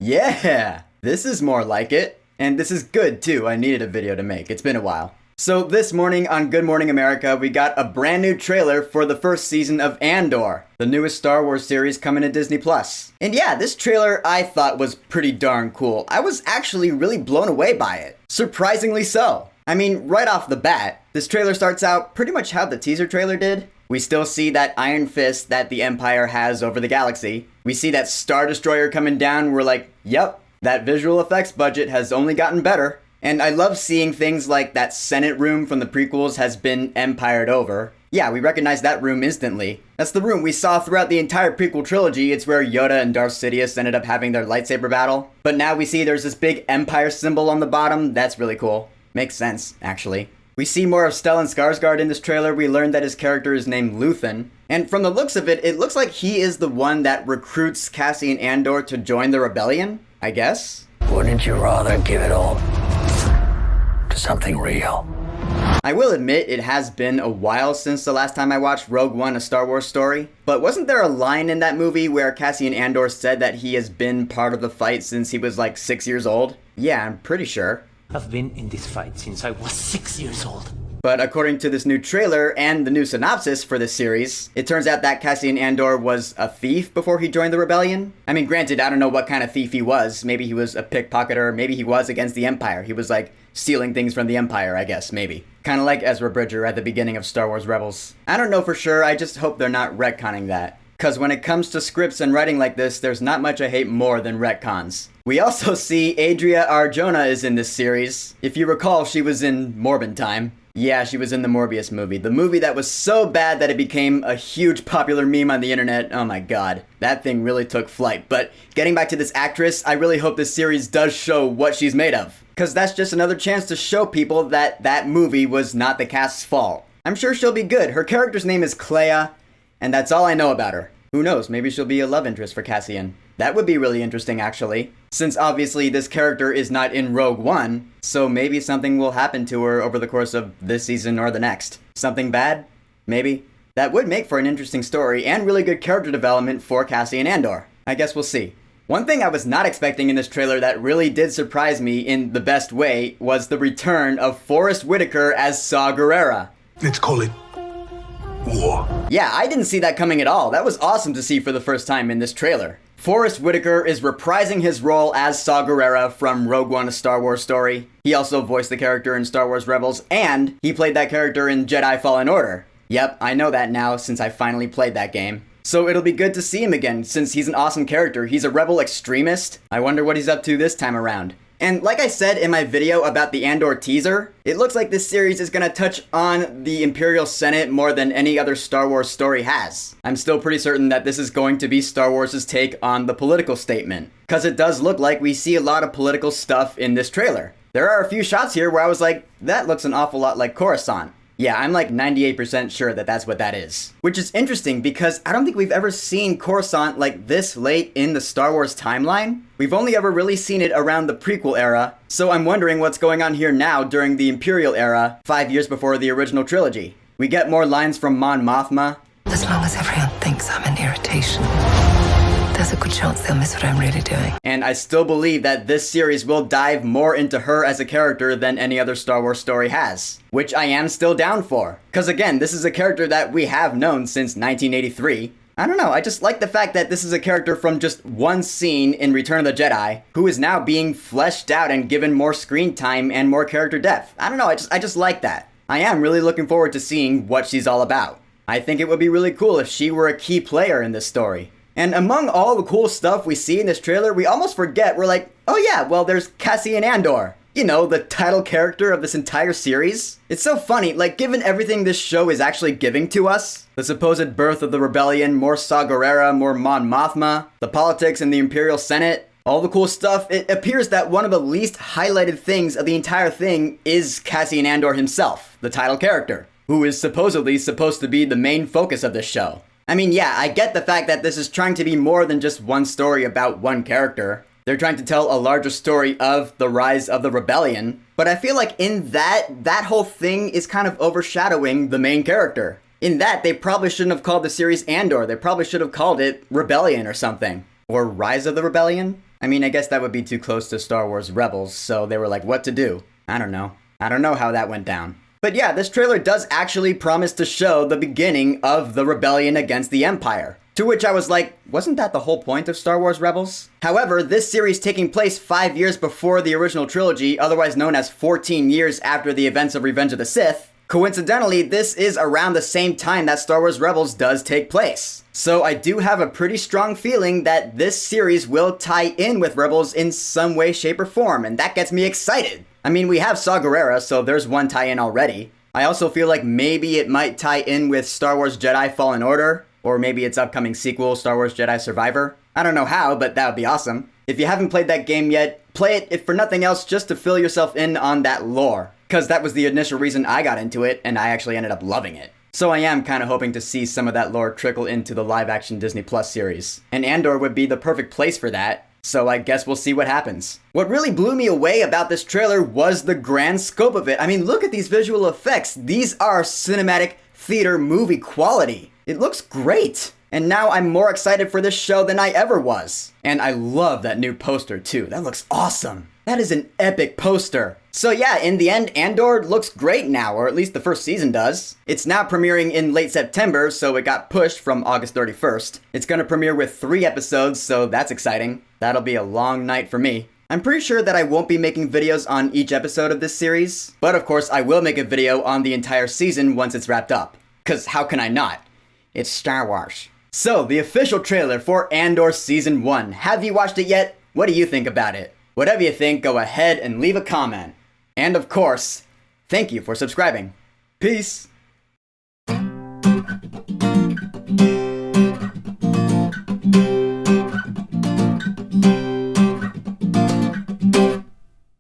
Yeah, this is more like it. And this is good too, I needed a video to make, it's been a while. So this morning on Good Morning America, we got a brand new trailer for the first season of Andor, the newest Star Wars series coming to Disney+. And yeah, this trailer I thought was pretty darn cool. I was actually really blown away by it. Surprisingly so. I mean, right off the bat, this trailer starts out pretty much how the teaser trailer did. We still see that iron fist that the Empire has over the galaxy. We see that Star Destroyer coming down. We're like, yep, that visual effects budget has only gotten better. And I love seeing things like that Senate room from the prequels has been empired over. Yeah, we recognize that room instantly. That's the room we saw throughout the entire prequel trilogy. It's where Yoda and Darth Sidious ended up having their lightsaber battle. But now we see there's this big Empire symbol on the bottom. That's really cool. Makes sense, actually. We see more of Stellan Skarsgård in this trailer. We learned that his character is named Luthen. And from the looks of it, it looks like he is the one that recruits Cassian Andor to join the rebellion, I guess? Wouldn't you rather give it all to something real? I will admit it has been a while since the last time I watched Rogue One, A Star Wars Story. But wasn't there a line in that movie where Cassian Andor said that he has been part of the fight since he was like 6 years old? Yeah, I'm pretty sure. I've been in this fight since I was 6 years old. But according to this new trailer and the new synopsis for this series, it turns out that Cassian Andor was a thief before he joined the rebellion. I mean, granted, I don't know what kind of thief he was. Maybe he was a pickpocketer, maybe he was against the Empire. He was like stealing things from the Empire, I guess, maybe. Kind of like Ezra Bridger at the beginning of Star Wars Rebels. I don't know for sure, I just hope they're not retconning that. Cause when it comes to scripts and writing like this, there's not much I hate more than retcons. We also see Adria Arjona is in this series. If you recall, she was in Morbin Time. Yeah, she was in the Morbius movie. The movie that was so bad that it became a huge popular meme on the internet. Oh my god. That thing really took flight. But getting back to this actress, I really hope this series does show what she's made of. Cause that's just another chance to show people that that movie was not the cast's fault. I'm sure she'll be good. Her character's name is Clea, and that's all I know about her. Who knows, maybe she'll be a love interest for Cassian. That would be really interesting, actually. Since obviously this character is not in Rogue One, so maybe something will happen to her over the course of this season or the next. Something bad? Maybe. That would make for an interesting story and really good character development for Cassian Andor. I guess we'll see. One thing I was not expecting in this trailer that really did surprise me in the best way was the return of Forrest Whitaker as Saw Gerrera. Let's call it war. Yeah, I didn't see that coming at all. That was awesome to see for the first time in this trailer. Forrest Whitaker is reprising his role as Saw Gerrera from Rogue One, A Star Wars Story. He also voiced the character in Star Wars Rebels, and he played that character in Jedi Fallen Order. Yep, I know that now since I finally played that game. So it'll be good to see him again since he's an awesome character. He's a rebel extremist. I wonder what he's up to this time around. And like I said in my video about the Andor teaser, it looks like this series is gonna touch on the Imperial Senate more than any other Star Wars story has. I'm still pretty certain that this is going to be Star Wars' take on the political statement, cause it does look like we see a lot of political stuff in this trailer. There are a few shots here where I was like, that looks an awful lot like Coruscant. Yeah, I'm like 98% sure that that's what that is. Which is interesting because I don't think we've ever seen Coruscant like this late in the Star Wars timeline. We've only ever really seen it around the prequel era, so I'm wondering what's going on here now during the Imperial era, 5 years before the original trilogy. We get more lines from Mon Mothma. As long as everyone thinks I'm an irritation, there's a good chance they'll miss what I'm really doing. And I still believe that this series will dive more into her as a character than any other Star Wars story has. Which I am still down for. Cause again, this is a character that we have known since 1983. I don't know, I just like the fact that this is a character from just one scene in Return of the Jedi, who is now being fleshed out and given more screen time and more character depth. I don't know, I just like that. I am really looking forward to seeing what she's all about. I think it would be really cool if she were a key player in this story. And among all the cool stuff we see in this trailer, we almost forget, we're like, oh yeah, well there's Cassian Andor. You know, the title character of this entire series. It's so funny, like given everything this show is actually giving to us, the supposed birth of the rebellion, more Saw Gerrera, more Mon Mothma, the politics in the Imperial Senate, all the cool stuff, it appears that one of the least highlighted things of the entire thing is Cassian Andor himself, the title character, who is supposedly supposed to be the main focus of this show. I mean, yeah, I get the fact that this is trying to be more than just one story about one character. They're trying to tell a larger story of the rise of the rebellion. But I feel like in that whole thing is kind of overshadowing the main character. In that, they probably shouldn't have called the series Andor. They probably should have called it Rebellion or something. Or Rise of the Rebellion? I mean, I guess that would be too close to Star Wars Rebels, so they were like, what to do? I don't know. I don't know how that went down. But yeah, this trailer does actually promise to show the beginning of the rebellion against the Empire. To which I was like, wasn't that the whole point of Star Wars Rebels? However, this series taking place 5 years before the original trilogy, otherwise known as 14 years after the events of Revenge of the Sith, coincidentally, this is around the same time that Star Wars Rebels does take place. So I do have a pretty strong feeling that this series will tie in with Rebels in some way, shape, or form, and that gets me excited. I mean, we have Saw Gerrera, so there's one tie-in already. I also feel like maybe it might tie in with Star Wars Jedi Fallen Order, or maybe its upcoming sequel, Star Wars Jedi Survivor. I don't know how, but that would be awesome. If you haven't played that game yet, play it, if for nothing else, just to fill yourself in on that lore. Because that was the initial reason I got into it, and I actually ended up loving it. So I am kind of hoping to see some of that lore trickle into the live-action Disney Plus series. And Andor would be the perfect place for that, so I guess we'll see what happens. What really blew me away about this trailer was the grand scope of it. I mean, look at these visual effects. These are cinematic theater movie quality. It looks great. And now I'm more excited for this show than I ever was. And I love that new poster too. That looks awesome. That is an epic poster. So yeah, in the end, Andor looks great now, or at least the first season does. It's now premiering in late September, so it got pushed from August 31st. It's gonna premiere with 3 episodes, so that's exciting. That'll be a long night for me. I'm pretty sure that I won't be making videos on each episode of this series, but of course I will make a video on the entire season once it's wrapped up. 'Cause how can I not? It's Star Wars. So, the official trailer for Andor Season 1. Have you watched it yet? What do you think about it? Whatever you think, go ahead and leave a comment. And of course, thank you for subscribing. Peace.